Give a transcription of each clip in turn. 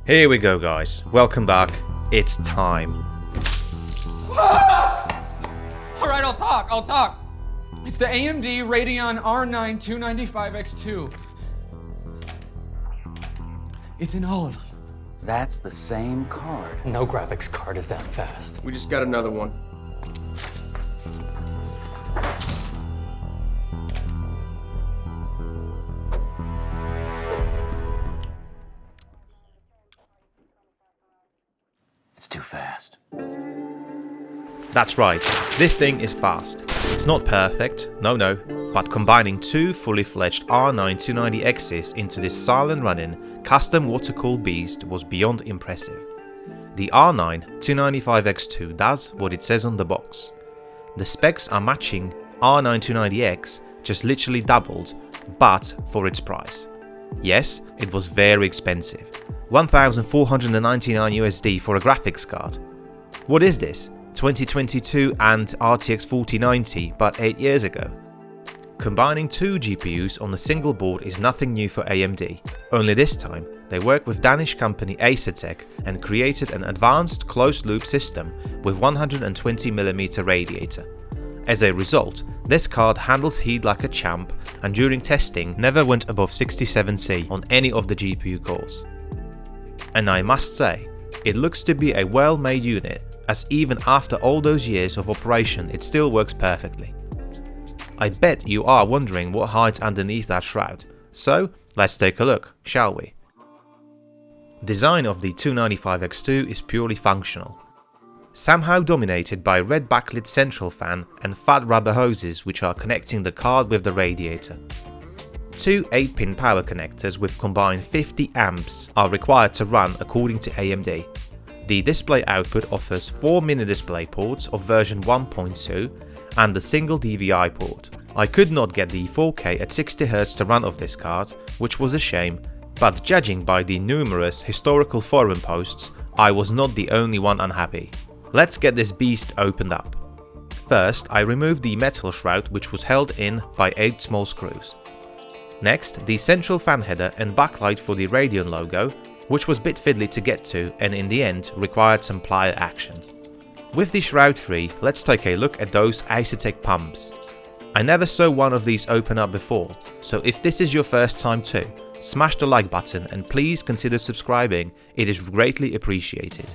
Here we go, guys. Welcome back. It's time. Alright, I'll talk. It's the AMD Radeon R9 295X2. It's in all of them. That's the same card. No graphics card is that fast. We just got another one. It's too fast. That's right, this thing is fast. It's not perfect, no, but combining two fully fledged R9 290Xs into this silent running, custom water-cooled beast was beyond impressive. The R9 295X2 does what it says on the box. The specs are matching R9 290X, just literally doubled, but for its price. Yes, it was very expensive. $1,499 USD for a graphics card. What is this? 2022 and RTX 4090, but 8 years ago. Combining two GPUs on a single board is nothing new for AMD, only this time they worked with Danish company Asetek and created an advanced closed-loop system with 120mm radiator. As a result, this card handles heat like a champ and during testing never went above 67C on any of the GPU cores. And I must say, it looks to be a well-made unit, as even after all those years of operation it still works perfectly. I bet you are wondering what hides underneath that shroud, so let's take a look, shall we? Design of the 295X2 is purely functional. Somehow dominated by red backlit central fan and fat rubber hoses which are connecting the card with the radiator. Two 8-pin power connectors with combined 50 amps are required to run according to AMD. The display output offers 4 mini display ports of version 1.2 and a single DVI port. I could not get the 4K at 60Hz to run off this card, which was a shame, but judging by the numerous historical forum posts, I was not the only one unhappy. Let's get this beast opened up. First, I removed the metal shroud which was held in by 8 small screws. Next, the central fan header and backlight for the Radeon logo, which was a bit fiddly to get to and in the end required some plier action. With the shroud free, let's take a look at those Asetek pumps. I never saw one of these open up before, so if this is your first time too, smash the like button and please consider subscribing, it is greatly appreciated.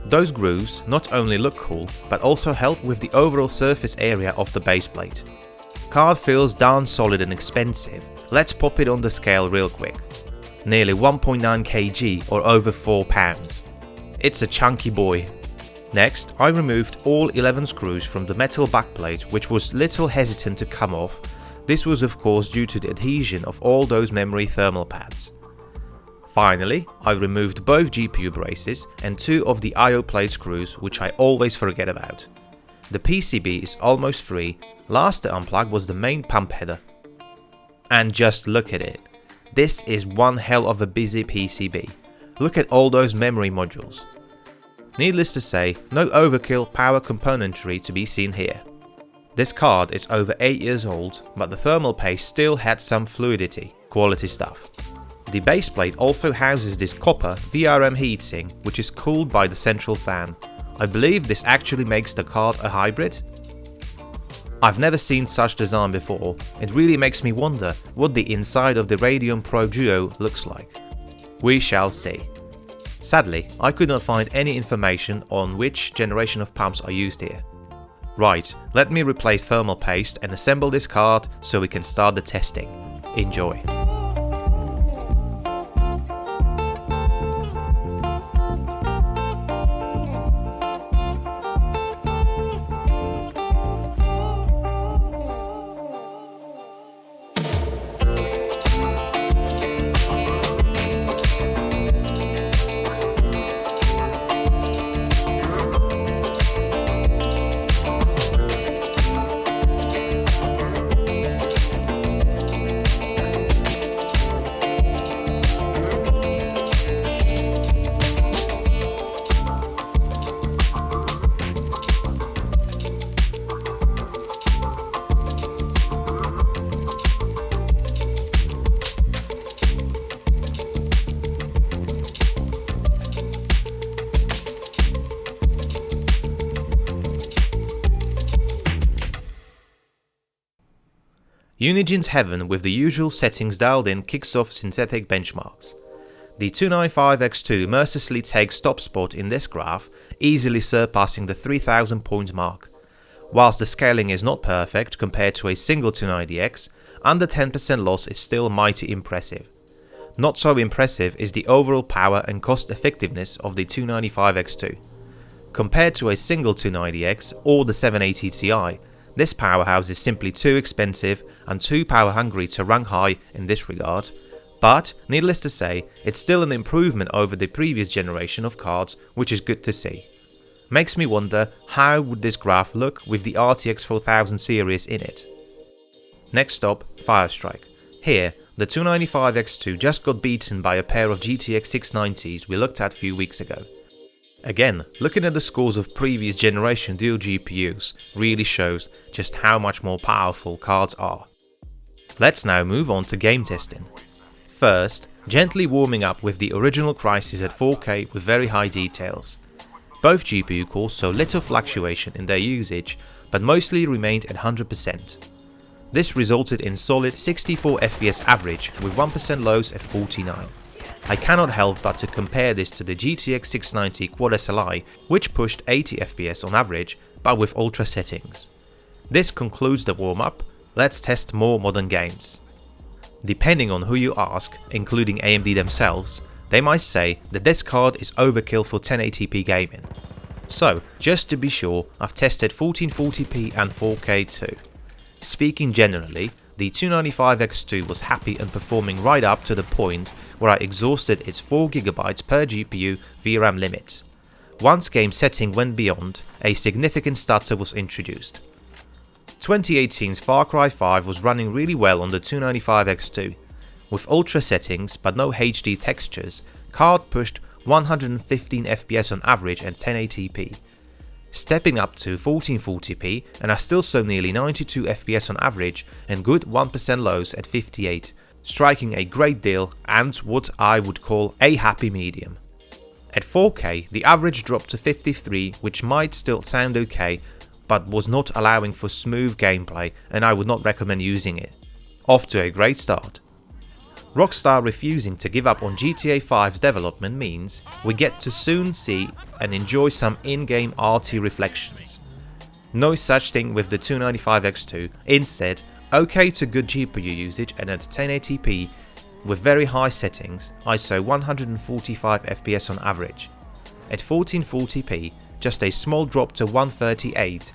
Those grooves not only look cool, but also help with the overall surface area of the base plate. Card feels darn solid and expensive, let's pop it on the scale real quick. Nearly 1.9 kg or over 4 pounds. It's a chunky boy. Next, I removed all 11 screws from the metal backplate which was little hesitant to come off. This was of course due to the adhesion of all those memory thermal pads. Finally, I removed both GPU braces and 2 of the I/O plate screws which I always forget about. The PCB is almost free, last to unplug was the main pump header. And just look at it. This is one hell of a busy PCB. Look at all those memory modules. Needless to say, no overkill power componentry to be seen here. This card is over 8 years old, but the thermal paste still had some fluidity, quality stuff. The base plate also houses this copper VRM heatsink which is cooled by the central fan. I believe this actually makes the card a hybrid. I've never seen such design before, it really makes me wonder what the inside of the Radeon Pro Duo looks like. We shall see. Sadly, I could not find any information on which generation of pumps are used here. Right, let me replace thermal paste and assemble this card so we can start the testing. Enjoy. Unigen's Heaven with the usual settings dialed in kicks off synthetic benchmarks. The 295x2 mercilessly takes top spot in this graph, easily surpassing the 3000 point mark. Whilst the scaling is not perfect compared to a single 290X, under 10% loss is still mighty impressive. Not so impressive is the overall power and cost effectiveness of the 295x2. Compared to a single 290X or the 780 Ti, this powerhouse is simply too expensive and too power hungry to rank high in this regard, but needless to say, it's still an improvement over the previous generation of cards, which is good to see. Makes me wonder how would this graph look with the RTX 4000 series in it. Next up, Firestrike. Here, the 295x2 just got beaten by a pair of GTX 690s we looked at a few weeks ago. Again, looking at the scores of previous generation dual GPUs really shows just how much more powerful cards are. Let's now move on to game testing. First, gently warming up with the original Crysis at 4K with very high details. Both GPU cores saw little fluctuation in their usage, but mostly remained at 100%. This resulted in solid 64 FPS average with 1% lows at 49. I cannot help but to compare this to the GTX 690 Quad SLI, which pushed 80 FPS on average, but with ultra settings. This concludes the warm-up. Let's test more modern games. Depending on who you ask, including AMD themselves, they might say that this card is overkill for 1080p gaming. So, just to be sure, I've tested 1440p and 4K too. Speaking generally, the 295x2 was happy and performing right up to the point where I exhausted its 4GB per GPU VRAM limit. Once game setting went beyond, a significant stutter was introduced. 2018's Far Cry 5 was running really well on the 295x2. With ultra settings but no HD textures, card pushed 115 FPS on average at 1080p. Stepping up to 1440p and I still saw nearly 92 FPS on average and good 1% lows at 58, striking a great deal and what I would call a happy medium. At 4K, the average dropped to 53, which might still sound okay, but was not allowing for smooth gameplay and I would not recommend using it. Off to a great start. Rockstar refusing to give up on GTA 5's development means we get to soon see and enjoy some in-game RT reflections. No such thing with the 295x2, instead, okay to good GPU usage and at 1080p with very high settings, ISO 145 FPS on average. At 1440p, just a small drop to 138,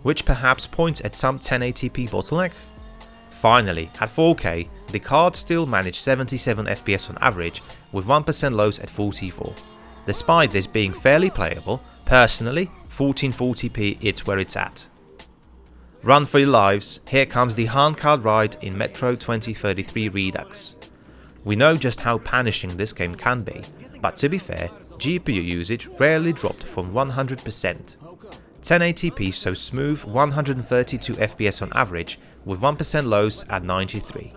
which perhaps points at some 1080p bottleneck? Finally, at 4K, the card still managed 77 FPS on average with 1% lows at 44. Despite this being fairly playable, personally, 1440p it's where it's at. Run for your lives, here comes the handcard ride in Metro 2033 Redux. We know just how punishing this game can be, but to be fair, GPU usage rarely dropped from 100%. 1080p so smooth 132 FPS on average with 1% lows at 93.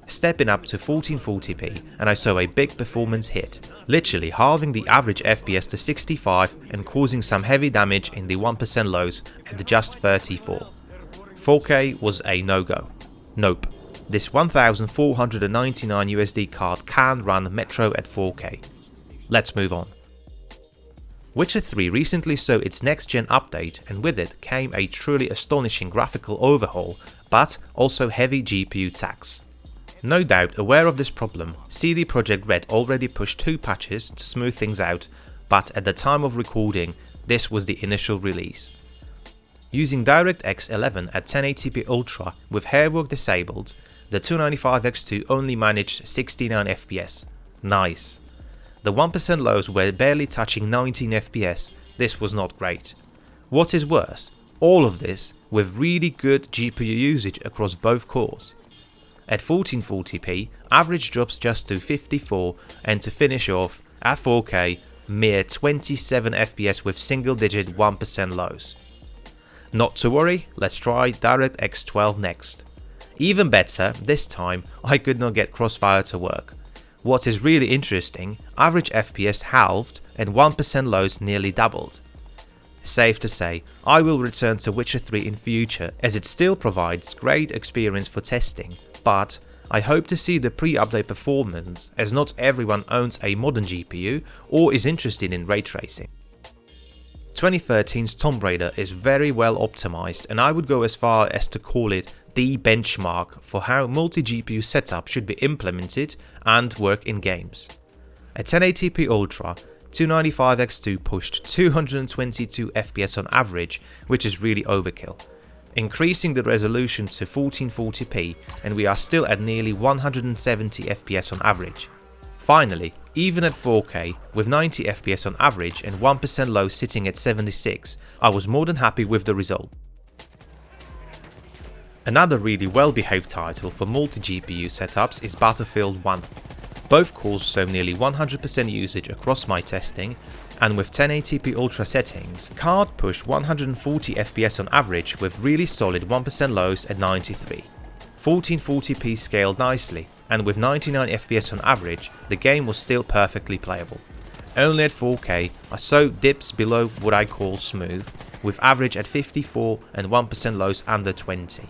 Stepping up to 1440p and I saw a big performance hit, literally halving the average FPS to 65 and causing some heavy damage in the 1% lows at just 34. 4K was a no-go. Nope. This 1499 USD card can run Metro at 4K. Let's move on. Witcher 3 recently saw its next-gen update and with it came a truly astonishing graphical overhaul, but also heavy GPU tax. No doubt aware of this problem, CD Projekt Red already pushed 2 patches to smooth things out, but at the time of recording, this was the initial release. Using DirectX 11 at 1080p Ultra with hairwork disabled, the 295x2 only managed 69 FPS. Nice. The 1% lows were barely touching 19 FPS, this was not great. What is worse, all of this with really good GPU usage across both cores. At 1440p, average drops just to 54 and to finish off, at 4K, mere 27 FPS with single digit 1% lows. Not to worry, let's try DirectX 12 next. Even better, this time I could not get Crossfire to work. What is really interesting, average FPS halved and 1% lows nearly doubled. safe to say I will return to Witcher 3 in future, as it still provides great experience for testing, but I hope to see the pre-update performance, as not everyone owns a modern GPU or is interested in ray tracing. 2013's Tomb Raider is very well optimized, and I would go as far as to call it the benchmark for how multi-GPU setup should be implemented and work in games. At 1080p Ultra, 295x2 pushed 222 FPS on average, which is really overkill, increasing the resolution to 1440p, and we are still at nearly 170 FPS on average. Finally, even at 4K, with 90 FPS on average and 1% low sitting at 76, I was more than happy with the result. Another really well behaved title for multi-GPU setups is Battlefield 1. Both cores show nearly 100% usage across my testing, and with 1080p Ultra settings, card pushed 140 FPS on average with really solid 1% lows at 93. 1440p scaled nicely, and with 99 FPS on average, the game was still perfectly playable. Only at 4K, I saw dips below what I call smooth, with average at 54 and 1% lows under 20.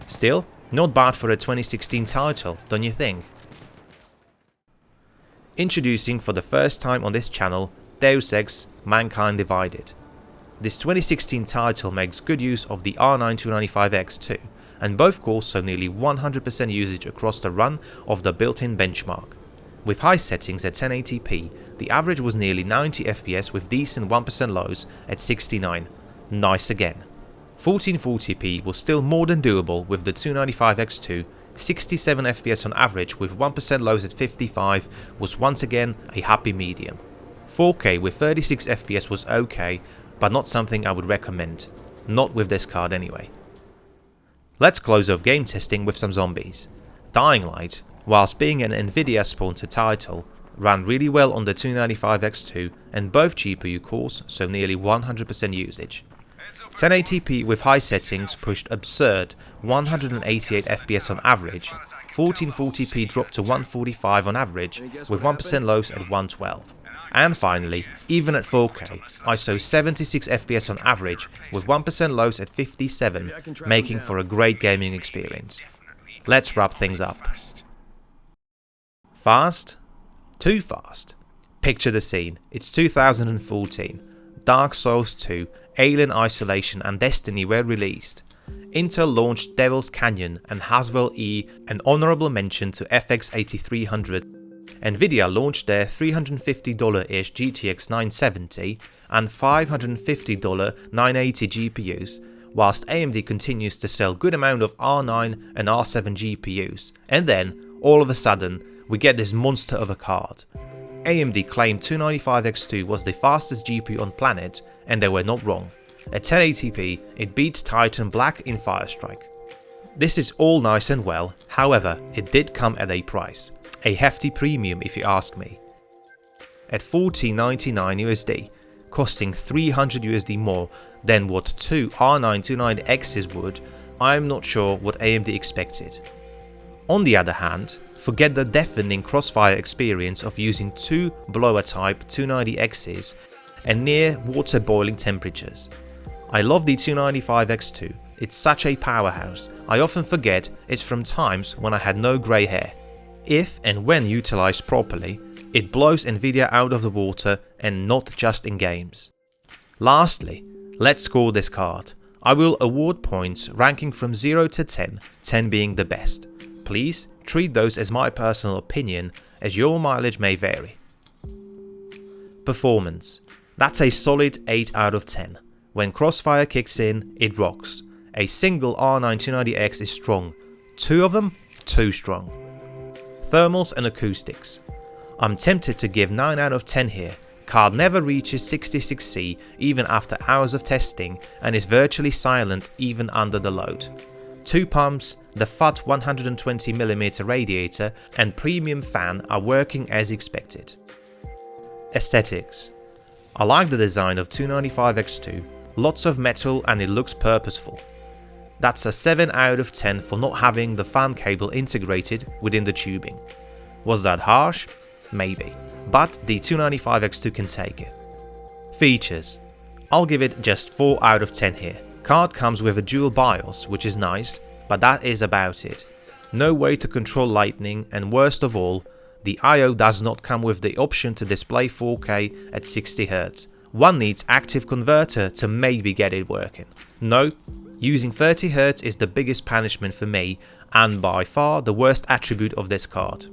Still, not bad for a 2016 title, don't you think? Introducing for the first time on this channel, Deus Ex: Mankind Divided. This 2016 title makes good use of the R9 295X2, and both cores show nearly 100% usage across the run of the built-in benchmark. With high settings at 1080p, the average was nearly 90 FPS with decent 1% lows at 69. Nice again. 1440p was still more than doable with the 295X2. 67 FPS on average with 1% lows at 55 was once again a happy medium. 4K with 36 FPS was okay, but not something I would recommend. Not with this card anyway. Let's close off game testing with some zombies. Dying Light, whilst being an Nvidia sponsored title, ran really well on the 295X2, and both GPU cores saw nearly 100% usage. 1080p with high settings pushed absurd 188 FPS on average, 1440p dropped to 145 on average with 1% lows at 112. And finally, even at 4K, I saw 76 FPS on average with 1% lows at 57, making for a great gaming experience. Let's wrap things up. Fast? Too fast. Picture the scene, it's 2014. Dark Souls 2, Alien Isolation and Destiny were released. Intel launched Devil's Canyon and Haswell E, an honorable mention to FX 8300. Nvidia launched their $350-ish GTX 970 and $550 980 GPUs, whilst AMD continues to sell good amount of R9 and R7 GPUs, and then, all of a sudden, we get this monster of a card. AMD claimed 295X2 was the fastest GPU on planet, and they were not wrong. At 1080p, it beats Titan Black in Firestrike. This is all nice and well, however, it did come at a price. A hefty premium if you ask me. At $14.99 USD, costing $300 USD more than what two R9 29Xs would, I'm not sure what AMD expected. On the other hand, forget the deafening crossfire experience of using two blower type 290Xs and near water boiling temperatures. I love the 295X2, it's such a powerhouse, I often forget it's from times when I had no grey hair. If and when utilized properly, it blows Nvidia out of the water, and not just in games. Lastly, let's score this card. I will award points ranking from 0 to 10, 10 being the best. Please treat those as my personal opinion, as your mileage may vary. Performance. That's a solid 8 out of 10. When Crossfire kicks in, it rocks. A single R9 290X is strong. Two of them, too strong. Thermals and acoustics. I'm tempted to give 9 out of 10 here. Card never reaches 66C even after hours of testing and is virtually silent even under the load. 2 pumps, the FUT 120mm radiator and premium fan are working as expected. Aesthetics. I like the design of 295X2, lots of metal and it looks purposeful. That's a 7 out of 10 for not having the fan cable integrated within the tubing. Was that harsh? Maybe, but the 295X2 can take it. Features. I'll give it just 4 out of 10 here. Card comes with a dual BIOS, which is nice, but that is about it. No way to control lightning, and worst of all, the I/O does not come with the option to display 4K at 60Hz. One needs active converter to maybe get it working. No, using 30Hz is the biggest punishment for me, and by far the worst attribute of this card.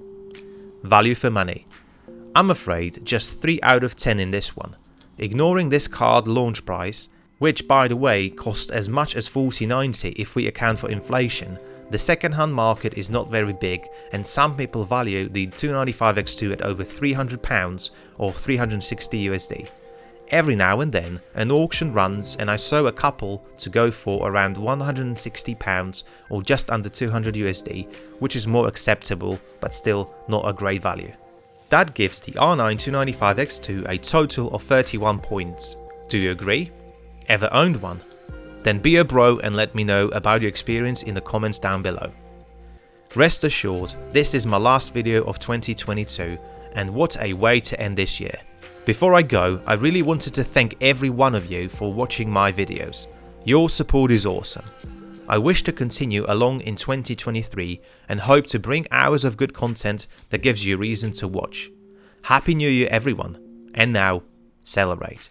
Value for money. I'm afraid just 3 out of 10 in this one. Ignoring this card launch price, which by the way costs as much as $40.90 if we account for inflation, the second-hand market is not very big, and some people value the 295X2 at over £300 or 360 USD. Every now and then an auction runs and I saw a couple to go for around £160 or just under 200 USD, which is more acceptable but still not a great value. That gives the R9 295X2 a total of 31 points. Do you agree? Ever owned one? Then be a bro and let me know about your experience in the comments down below. Rest assured, this is my last video of 2022, and what a way to end this year. Before I go, I really wanted to thank every one of you for watching my videos. Your support is awesome. I wish to continue along in 2023 and hope to bring hours of good content that gives you reason to watch. Happy New Year everyone, and now, celebrate.